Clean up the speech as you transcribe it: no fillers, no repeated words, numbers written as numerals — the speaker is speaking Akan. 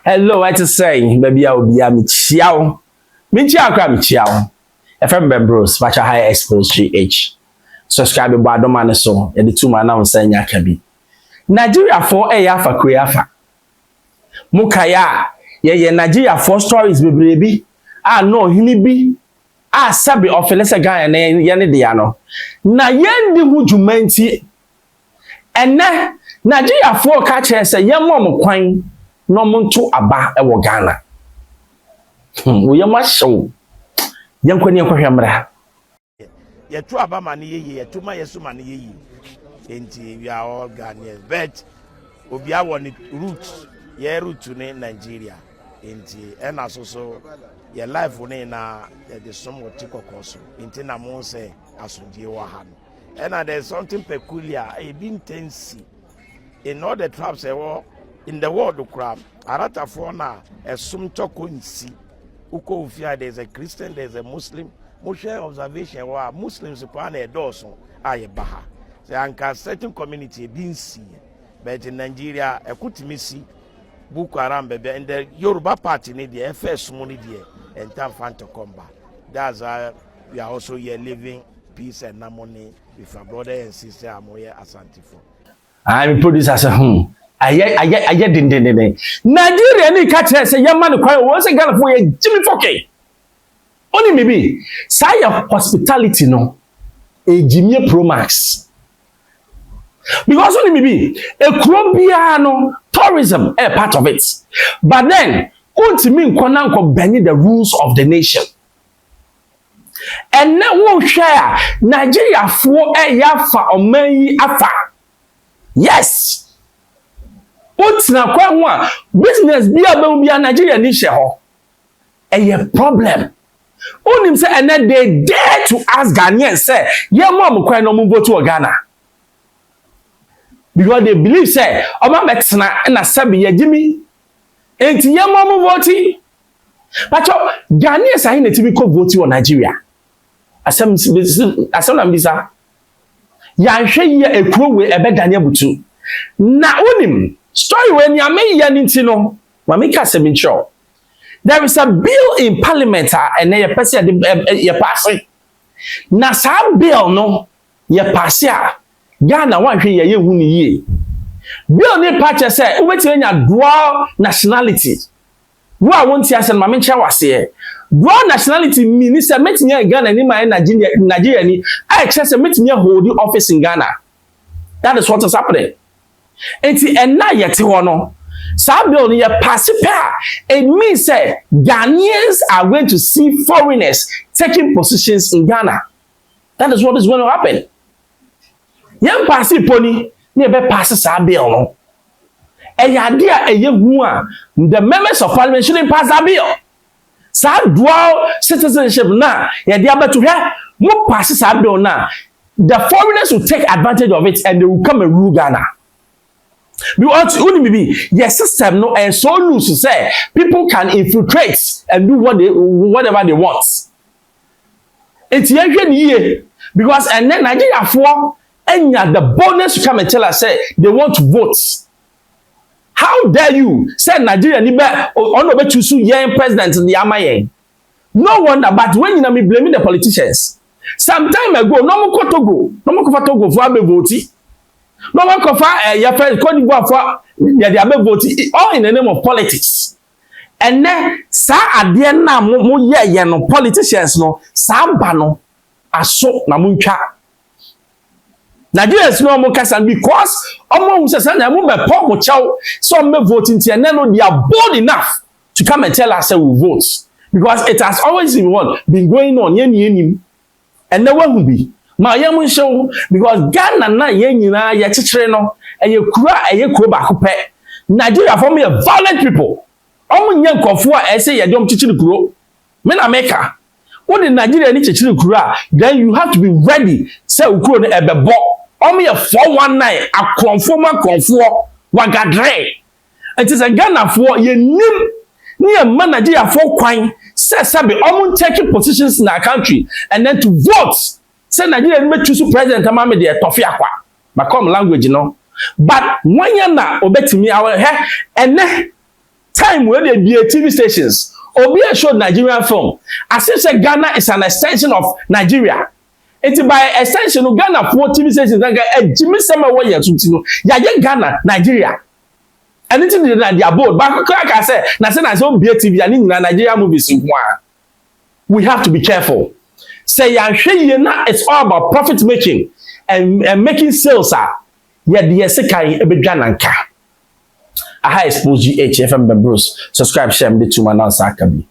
Hello, what to say? Baby, I will be a michiao. Michiao, crab michiao. FM Bros, Matcha High Xposed GH. Subscribe to Badomane so, and the 2 man now saying Yakabi. Nigeria for a yafa kuyafa. Mukaya, ye Nigeria 4 stories, baby. Ah, no, hinibi. Ah, sabi of a guy and Yanni Diano. Na yendi hujumenti. And na Nigeria 4 catchers a young mom quine. No muntu aba e wo Ghana. We ma show. Yankweni yankwa mra. Ye tu aba mani ye tu ma yesu mani ye. Enti we are all Ghanaians, but obi a won root ye root ne Nigeria. Enti and so ye life ne na the somewhat tikokoso. Enti na mo say asundie wa ha no. And there's something peculiar, a been tense in all the tribes in the world of crab, Arata Fona, a sum toko in sea. Uko Ufia, there's a Christian, there's a Muslim. Most observation were Muslims upon a dorsal, aye baha. The anchor certain community being seen. But in Nigeria, a kutimisi, Boko Haram, and the Yoruba party need the first money there, and time fan to combat. That's why we are also here living peace and harmony with our brother and sister Amoye Asantifo. I'm producer as a home. I didn't. Nigeria ni catch say yaman kwai once Ghana for Jimmy Foke. Only maybe say hospitality no a Jimmy Pro Max. Because only maybe a Colombia no tourism a part of it. But then ultimately konanko bending the rules of the nation. And now won't share Nigeria for a yafa or may afa. Yes. What's na kwa business be a Nigeria ni she ho. A problem. Onim say and they dare to ask Ghanaians say, "Ye mom kwa no move to Ghana." Because they believe say, "Oma metna na sabi ye Jimmy." Enti ye mom vote. But Ghanaians are in a typical vote in Nigeria. Asem na mbisa. Ya hwe ye ekuro we ebe Daniel butu. Na onim story when you may yanintino, Mamika Semincho. There is a bill in Parliament and a person you're passing. Nasa bill no, you're passing. Ghana one here, you win ye. Bill need patcher say, wait till you dual nationality. What won't you ask Mamincha was here? Dual nationality means that meeting in Ghana in my Nigeria. I just a meeting holding office in Ghana. That is what is happening. Enti enna yete wono sa bill ni passipa it means say Ghanaians are going to see foreigners taking positions in Ghana. That is what is going to happen. Yam passi poni ni be pass sa bill no e yade a eye hu a the members of parliament shouldn't pass that bill. Sa dual citizenship na yade abeto hwe mo pass sa bill na the foreigners will take advantage of it and they will come and rule Ghana. Because your system no and so loose to say people can infiltrate and do whatever they want. It's year because and then Nigeria for and the bonus to come and tell us say they want to vote. How dare you say Nigeria ni be on be choose young president in the Amaye? No wonder, but when you me blaming the politicians. Some time ago, no more Togo for abe vote. No one confer your friend Cote d'Ivoire for the abe vote all in the name of politics. And then sa ade na mo ye no politicians no sa ba no aso na mo ntwa. Nigerians no mo kasa because omo hu say na mo be pop mo chow so me vote nti and no they are bold enough to come and tell us say we vote because it has always been going on yen and no one will be ma yam show because Ghana na yen nyina ye chichire no eye kuro ba ko pe Nigeria for me a violent people omo nya nkofo a say ye dom chichire kuro me na meka when in Nigeria ni chichire kuro then you have to be ready say kuro no ebebo omo ye 419 akonfo wagadre it is a Ghana for ye nim ni a man Nigeria for kwan say sabe omo taking positions in our country and then to vote say Nigeria may choose president amame de tofi akwa become language no but when you na obetimi our he ene time where they be TV stations obi a show Nigerian film as if say Ghana is an extension of Nigeria. It's by extension of Ghana for TV stations that Jimmy Summer way to ya Ghana Nigeria. Anything that they are both but like I said na say na so be TV and in Nigeria movies we have to be careful. Say ya na it's all about profit making and making sales yeah the sekai ebedwa nanka. Aha Xposed GH FM Bruce. Subscribe, share, me to my now Sakabi.